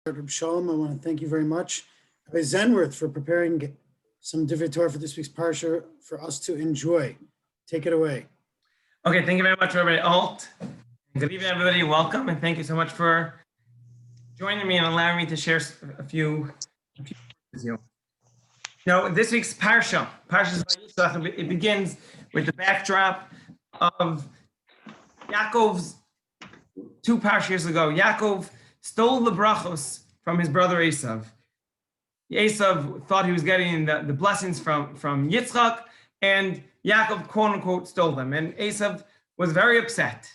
Rabbi Shalom, I want to thank you very much, Rabbi Zehnwirth, for preparing some Divrei Torah for this week's Parsha for us to enjoy. Take it away. Okay, thank you very much, Rabbi Alt. Good evening, everybody. Welcome, and thank you so much for joining me and allowing me to share a few with you. Now, this week's Parsha, Parsha's Vayishlach, it begins with the backdrop of Yaakov's 2 Parshas ago. Yaakov stole the brachos from his brother Esav. Esav thought he was getting the blessings from Yitzchak, and Yaakov, quote unquote, stole them. And Esav was very upset.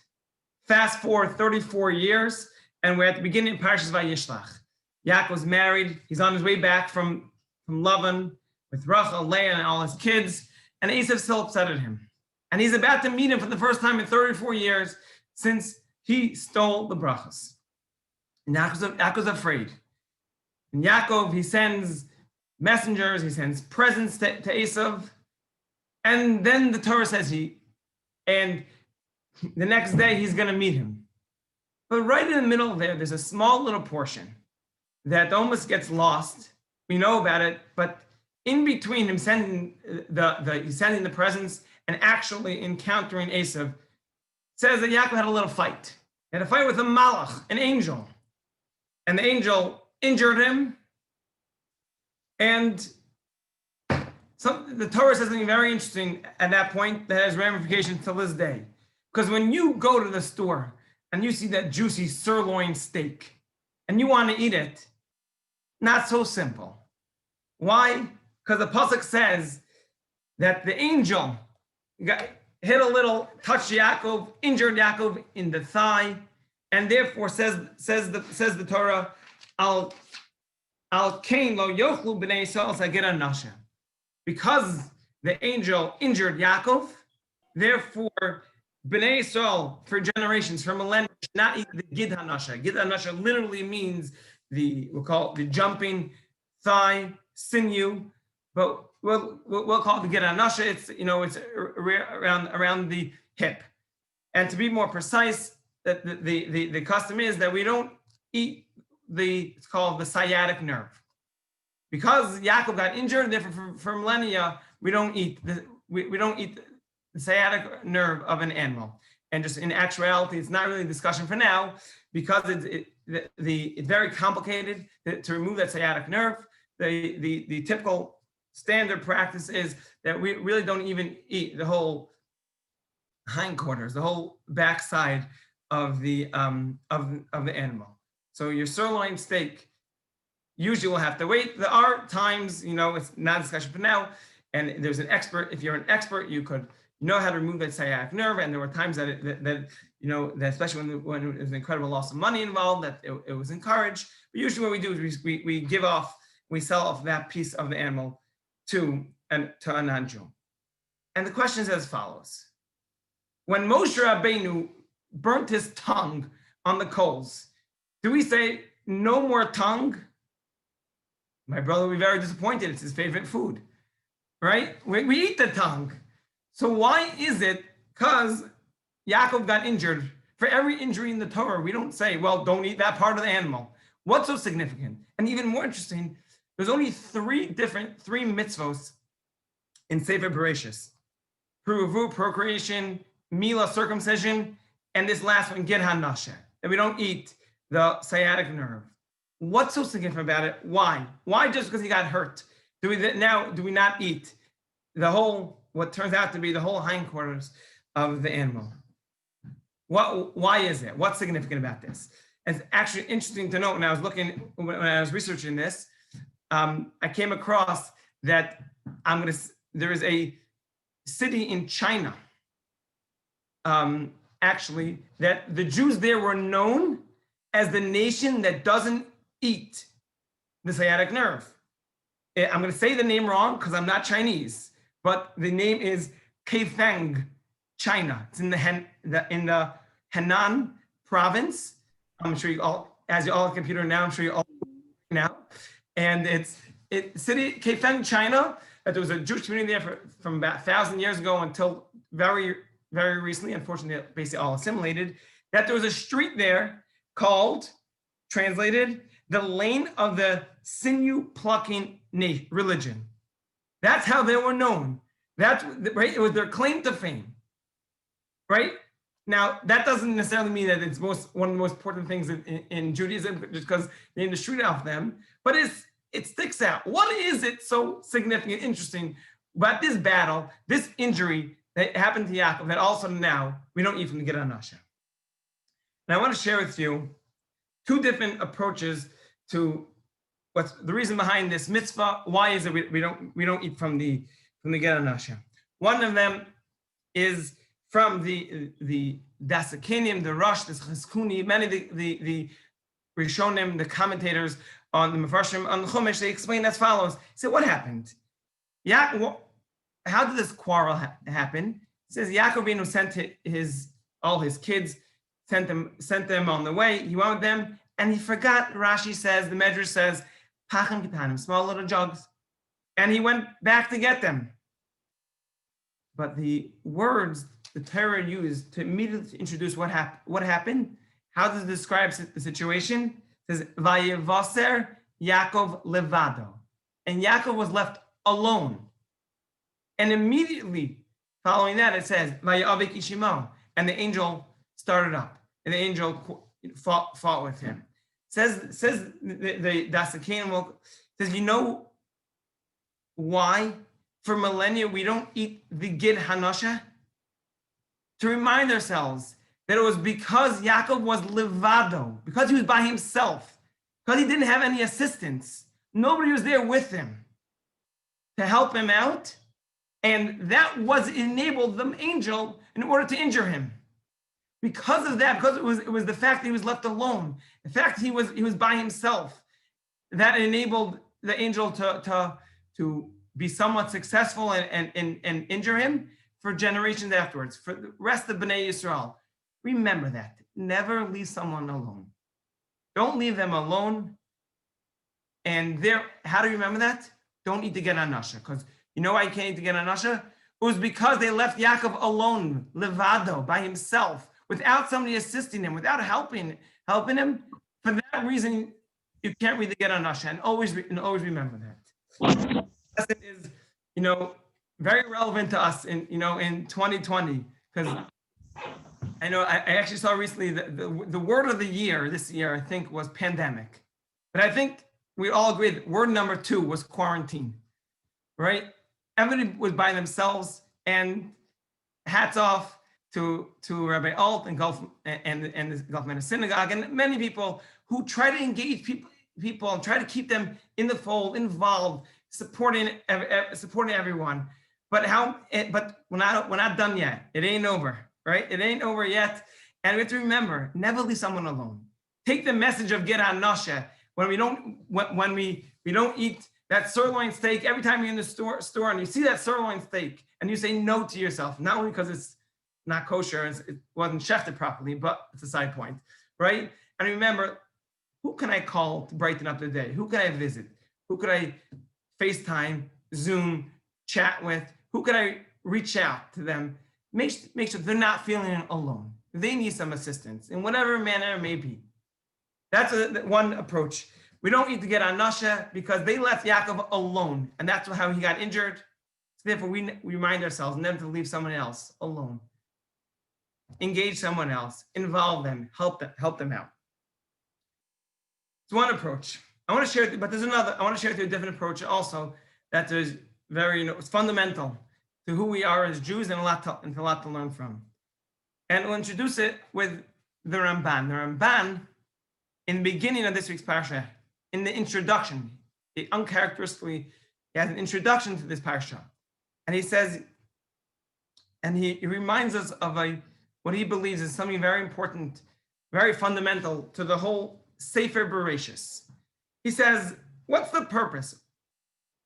Fast forward 34 years, and we're at the beginning of Parshas Vayishlach. Yaakov's married. He's on his way back from Lavan with Rachel, Leah, and all his kids. And Esav's still upset at him. And he's about to meet him for the first time in 34 years since he stole the brachos. And Yaakov's afraid. And Yaakov, he sends messengers, he sends presents to Esav. And then the Torah says and the next day he's going to meet him. But right in the middle there's a small little portion that almost gets lost. We know about it, but in between him sending the presents and actually encountering Esav, says that Yaakov had a little fight. He had a fight with a malach, an angel. And the angel injured him. And so the Torah says something very interesting at that point that has ramifications till this day. Because when you go to the store and you see that juicy sirloin steak and you want to eat it, not so simple. Why? Because the pasuk says that the angel touched Yaakov, injured Yaakov in the thigh, and therefore says the Torah, Al kain lo yochlu b'nei Yisrael sagir nasha. Because the angel injured Yaakov, therefore b'nei Yisrael for generations, for millennia, should not eat the gid hanasha. Gid hanasha literally means we'll call it the jumping thigh sinew, but we'll call it the gid hanasha. It's around the hip, and to be more precise, the custom is that we don't eat it's called the sciatic nerve. Because Yaakov got injured, therefore for millennia, we don't eat the sciatic nerve of an animal. And just in actuality, it's not really a discussion for now, because it's very complicated to remove that sciatic nerve. The typical standard practice is that we really don't even eat the whole hindquarters, the whole backside of the animal. So your sirloin steak usually will have to wait. There are times, it's not a discussion for now, and there's an expert. If you're an expert, you know how to remove that sciatic nerve. And there were times that especially when there's an incredible loss of money involved, that it was encouraged. But usually what we do is we sell off that piece of the animal to a non-Jew. And the question is as follows. When Moshe Rabbeinu burnt his tongue on the coals, do we say no more tongue? My brother will be very disappointed. It's his favorite food, right? We eat the tongue. So why is it because Yaakov got injured? For every injury in the Torah, we don't say, well, don't eat that part of the animal. What's so significant? And even more interesting, there's only three mitzvos in Sefer Bereshis: Peruvu, procreation, Mila, circumcision, and this last one, Gid HaNashe, that we don't eat the sciatic nerve. What's so significant about it? Why? Why just because he got hurt? Do we not eat what turns out to be the whole hindquarters of the animal? Why is it? What's significant about this? It's actually interesting to note when I was researching this, I came across that there is a city in China, actually, that the Jews there were known as the nation that doesn't eat the sciatic nerve. I'm going to say the name wrong because I'm not Chinese, but the name is Kaifeng, China. It's in the Henan province. I'm sure you all, as you all have a computer now, I'm sure you all now. And it's city Kaifeng, China. That there was a Jewish community there from about 1,000 years ago until very, very recently. Unfortunately, basically all assimilated. That there was a street there called, translated, the lane of the sinew plucking religion. That's how they were known. That's right. It was their claim to fame. Right now, that doesn't necessarily mean that it's one of the most important things in Judaism, just because they named the street off them. But it sticks out. What is it so significant, interesting about this battle, this injury that happened to Yaakov, that also now we don't eat from the Gid HaNasha? And I want to share with you two different approaches to what's the reason behind this mitzvah. Why is it we don't eat from the Gid HaNasha? One of them is from the Dasakanim, the Rosh, the Chizkuni, many of the Rishonim, the commentators on the Mefarshim on the Chumash, they explain as follows. So what happened? How did this quarrel happen? It says Yaakov Avinu sent all his kids, sent them on the way. He went with them, and he forgot. Rashi says, the Medrash says, Pachim Kitanim, small little jugs, and he went back to get them. But the words the Torah used to immediately introduce what happened, how does it describe the situation? It says, Vayevaser Yaakov levado. And Yaakov was left alone. And immediately following that, it says, Vayavik Ishimo. And the angel started up. And the angel fought with him. Says the Dasakanim says, you know why for millennia we don't eat the Gid HaNasha? To remind ourselves that it was because Yaakov was levado, because he was by himself, because he didn't have any assistance. Nobody was there with him to help him out. And that was enabled the angel in order to injure him. Because of that, because it was the fact that he was left alone, the fact he was by himself, that enabled the angel to be somewhat successful and injure him for generations afterwards, for the rest of Bnei Yisrael. Remember that. Never leave someone alone. Don't leave them alone. And how do you remember that? Don't eat the Gid HaNasha, because you know why you can't eat the Gid HaNasha? It was because they left Yaakov alone, levado, by himself, without somebody assisting him, without helping him. For that reason, you can't read the Gid HaNasha, and always remember that. Lesson is, very relevant to us in 2020, because I know I actually saw recently the word of the year this year, I think, was pandemic. But I think we all agree that word number 2 was quarantine, right? Everybody was by themselves, and hats off to Rabbi Alt and the Gulf Mena Synagogue and many people who try to engage people and try to keep them in the fold, involved, supporting everyone. But we're not done yet. It ain't over, right? It ain't over yet. And we have to remember, never leave someone alone. Take the message of Gid HaNasha when we don't eat that sirloin steak. Every time you're in the store and you see that sirloin steak and you say no to yourself, not only because it's not kosher, it wasn't shechted properly, but it's a side point, right? And remember, who can I call to brighten up the day? Who can I visit? Who could I FaceTime, Zoom, chat with? Who could I reach out to them? Make sure they're not feeling alone. They need some assistance in whatever manner it may be. That's one approach. We don't need to get on Nasha because they left Yaakov alone, and that's how he got injured. So therefore, we remind ourselves never to leave someone else alone. Engage someone else, involve them, help them out. It's one approach. I want to share, but there's another. I want to share with you a different approach also that is very, it's fundamental to who we are as Jews and a lot to learn from. And we'll introduce it with the Ramban. The Ramban, in the beginning of this week's Parsha, in the introduction, uncharacteristically, he has an introduction to this Parsha. And he says, and he reminds us of what he believes is something very important, very fundamental to the whole Sefer Bereshis. He says, what's the purpose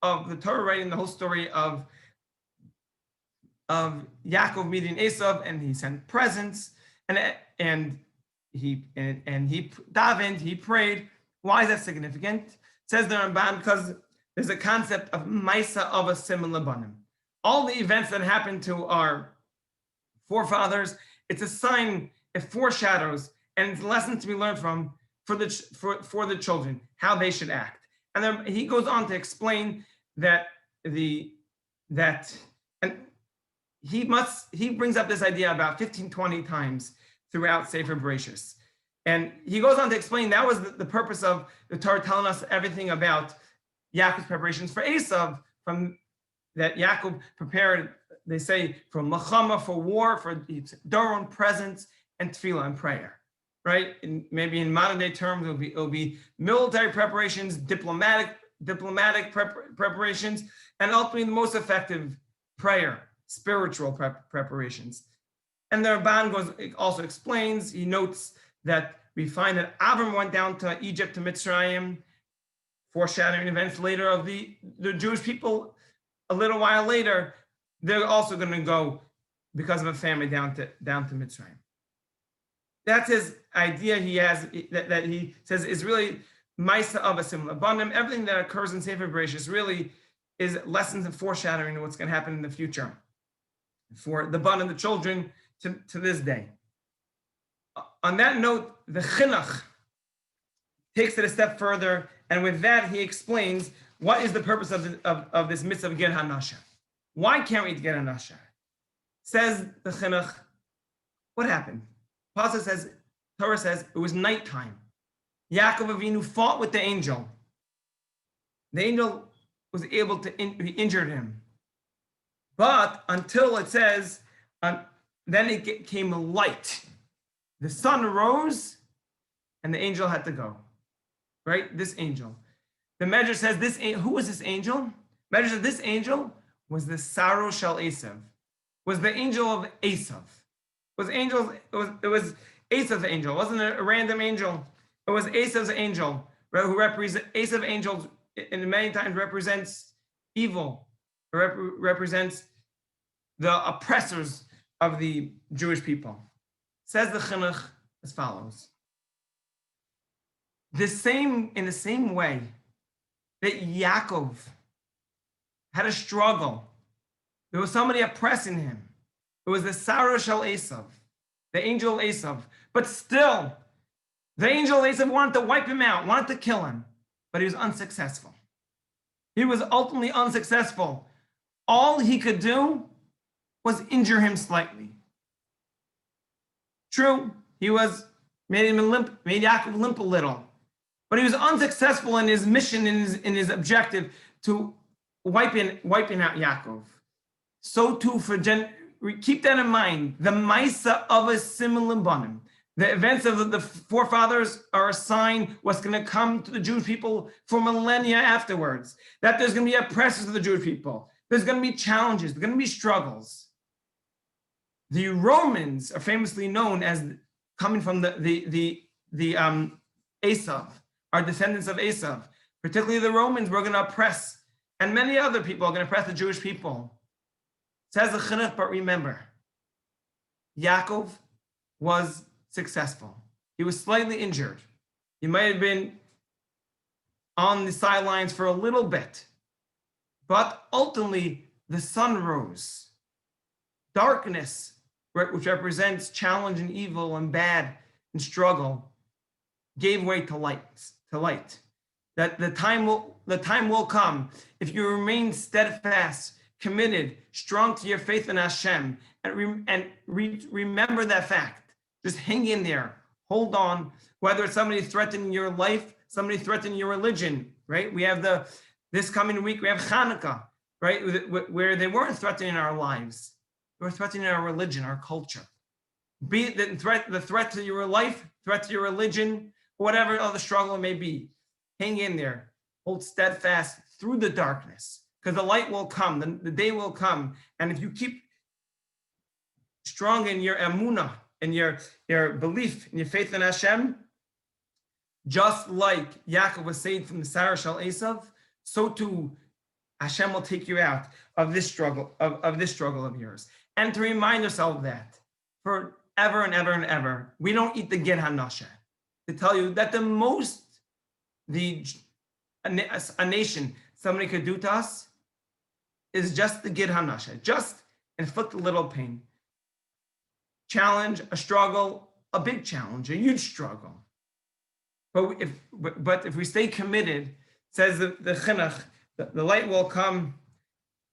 of the Torah writing the whole story of Yaakov meeting Esav, and he sent presents, and he davened, he prayed. Why is that significant? It says the Ramban, because there's a concept of Maisa of a similar banim. All the events that happened to our forefathers, it's a sign, it foreshadows, and it's a lesson to be learned from for the children, how they should act. And then he goes on to explain that and he brings up this idea about 15-20 times throughout Sefer Bereshis. And he goes on to explain that was the purpose of the Torah telling us everything about Yaakov's preparations for Esav, from that Yaakov prepared, they say, for Machama, for war, for Doron, presents, and tefillah, and prayer, right? And maybe in modern day terms, it'll be military preparations, diplomatic preparations, and ultimately the most effective prayer, spiritual preparations. And the Rabban also explains, he notes that we find that Avram went down to Egypt, to Mitzrayim, foreshadowing events later of the Jewish people. A little while later, they're also going to go because of a famine down to Mitzrayim. That's his idea. He has that he says is really Maisa of a similar Abanim. Everything that occurs in Sefer Bereshis really is lessons and foreshadowing of what's going to happen in the future for the Ban and the children to this day. On that note, the Chinuch takes it a step further, and with that he explains what is the purpose of this mitzvah of Ger Hanasha. Why can't we get Hanasha? Says the Chinuch, what happened? Parsha says, Torah says it was nighttime. Yaakov Avinu fought with the angel. The angel was able to he injured him. But until it says, then it came light. The sun rose and the angel had to go. Right? This angel. The Medrash says who was this angel? Medrash says this angel was the Saro Shel Esav. Was the angel of Esav. It was Esav's angel. It wasn't a random angel. It was Esav's angel, right, who represents Esav angels and many times represents evil, represents the oppressors of the Jewish people. Says the Chinuch as follows. In the same way that Yaakov had a struggle, there was somebody oppressing him. It was the Sarah Shel Esav, the angel of Esav. But still, the angel of Esav wanted to wipe him out, wanted to kill him, but he was unsuccessful. He was ultimately unsuccessful. All he could do was injure him slightly. True, he made Yaakov limp a little, but he was unsuccessful in his mission, in his objective to wiping out Yaakov. So too keep that in mind. The Maisa of a similar Banim. The events of the forefathers are a sign what's going to come to the Jewish people for millennia afterwards. That there's going to be oppressors of the Jewish people. There's going to be challenges. There's going to be struggles. The Romans are famously known as coming from the Esav, our descendants of Esav. Particularly the Romans were going to oppress, and many other people are going to oppress the Jewish people. Says the Chinuch, but remember, Yaakov was successful. He was slightly injured. He might have been on the sidelines for a little bit, but ultimately the sun rose. Darkness, which represents challenge and evil and bad and struggle, gave way to light. That the time will come if you remain steadfast, committed, strong to your faith in Hashem, and remember that fact. Just hang in there, hold on. Whether it's somebody threatening your life, somebody threatening your religion, right? We have this coming week we have Hanukkah, right? Where they weren't threatening our lives, they were threatening our religion, our culture. Be it the threat to your life, threat to your religion, whatever other struggle it may be. Hang in there, hold steadfast through the darkness. Because the light will come, the day will come. And if you keep strong in your emunah, in your belief, in your faith in Hashem, just like Yaakov was saved from the Sarah Shel Esav, so too Hashem will take you out of this struggle, of this struggle of yours. And to remind yourself of that, forever and ever and ever, we don't eat the Ger Hanasha. To tell you that the most a nation, somebody could do to us, is just the Ger Hanasha, just inflict a little pain. Challenge, a struggle, a big challenge, a huge struggle. But if we stay committed, says the chinuch, the light will come,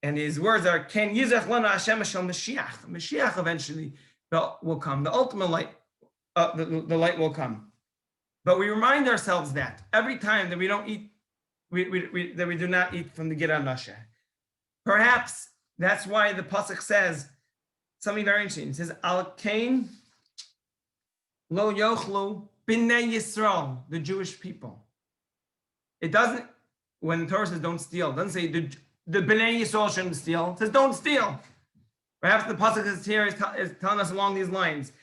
and his words are, "Ken yizach lana Hashem shel Mashiach." Mashiach eventually will come. The ultimate light, the light will come. But we remind ourselves that every time that we don't eat, that we do not eat from the Gid HaNasheh. Perhaps that's why the pasuk says something very interesting. It says, "Al kain lo yochlu b'nei Yisrael," the Jewish people. It doesn't, when the Torah says don't steal, it doesn't say the b'nei Yisrael shouldn't steal. It says don't steal. Perhaps the pasuk is here is telling us along these lines.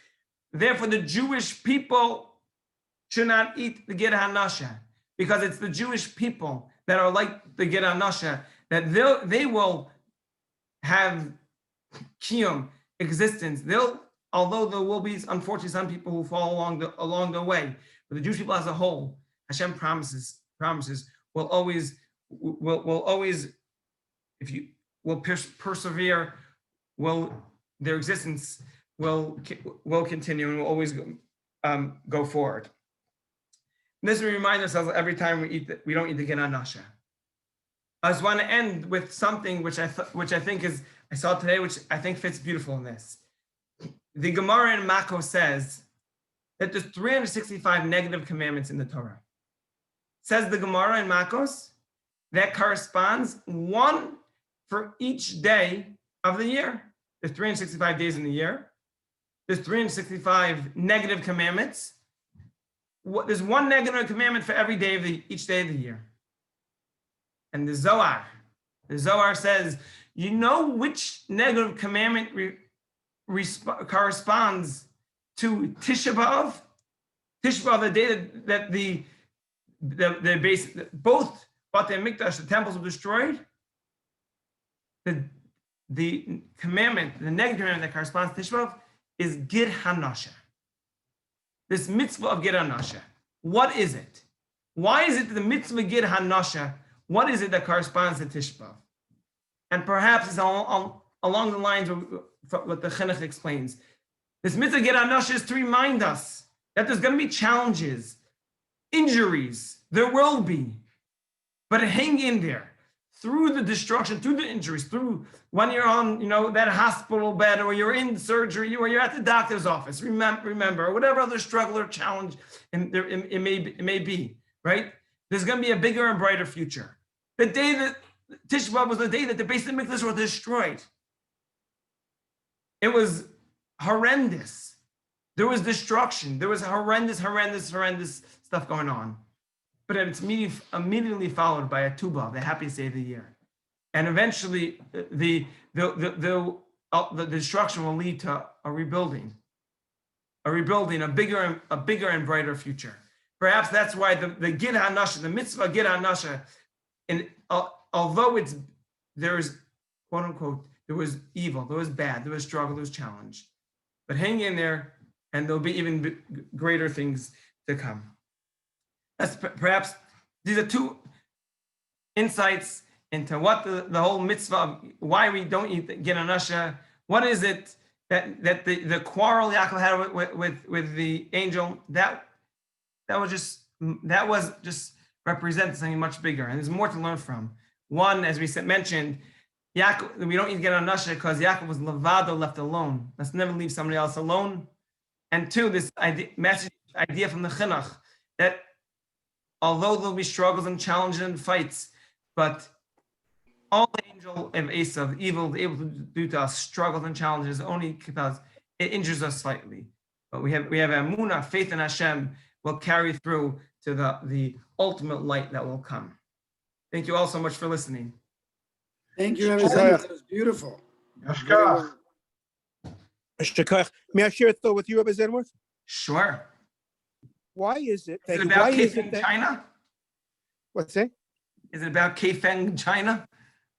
Therefore, the Jewish people should not eat the Gid HaNasheh, because it's the Jewish people that are like the Gid HaNasheh, that they will have kiyum, existence. Although there will be, unfortunately, some people who fall along the way, but the Jewish people as a whole, Hashem promises will always, if you will persevere, their existence will continue and will always go forward. And this we remind ourselves every time we don't eat the Gid HaNasheh. I just want to end with something which I think I saw today, which I think fits beautiful in this. The Gemara in Mako says that there's 365 negative commandments in the Torah. Says the Gemara in Makos, that corresponds one for each day of the year. There's 365 days in the year. There's 365 negative commandments. There's one negative commandment for every day of each day of the year. And the Zohar says, you know which negative commandment corresponds to Tisha B'Av? Tisha B'Av, the day that the base, both Batei Mikdash, the temples were destroyed. The commandment, the negative commandment that corresponds to Tisha B'Av is Gid HaNasheh. This mitzvah of Gid HaNasheh. What is it? Why is it the mitzvah Gid HaNasheh? What is it that corresponds to Tisha B'Av? And perhaps it's along the lines of what the chinuch explains. This mitzvah Gid HaNasheh is to remind us that there's going to be challenges, injuries. There will be. But hang in there. Through the destruction, through the injuries, through when you're on, that hospital bed, or you're in surgery, or you're at the doctor's office, remember, or whatever other struggle or challenge it may be, right? There's going to be a bigger and brighter future. The day that Tisha B'Av was the day that the Beis Hamikdash was destroyed. It was horrendous. There was destruction. There was horrendous stuff going on. But it's immediately followed by a Tu B'Av, the happiest day of the year. And eventually the destruction will lead to a rebuilding, a bigger and brighter future. Perhaps that's why the Gid HaNasheh, the mitzvah Gid HaNasheh, and although there's quote unquote, there was evil, there was bad, there was struggle, there was challenge, but hang in there, and there'll be even greater things to come. That's perhaps these are two insights into what the whole mitzvah of why we don't eat the Gid HaNasheh. What is it that the quarrel Yaakov had with the angel that was just represents something much bigger, and there's more to learn from. One, as we mentioned, Yaakov, we don't eat Gid HaNasheh because Yaakov was levado, left alone. Let's never leave somebody else alone. And two, this idea from the chinuch that although there'll be struggles and challenges and fights, but all the angel of Esav, evil, able to do to us struggles and challenges only because it injures us slightly. But we have emunah, faith in Hashem, will carry through to the ultimate light that will come. Thank you all so much for listening. Thank you, Rabbi Zehnwirth. That was beautiful. May I share a thought with you, Rabbi Zehnwirth? Sure. Why is it that? Is it about Kaifeng, China? What's that? Is it about Kaifeng, China?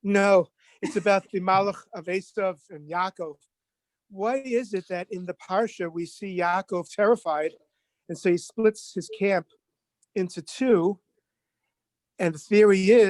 No, it's about the Malach of Esav and Yaakov. Why is it that in the Parsha we see Yaakov terrified, and so he splits his camp into two, and the theory is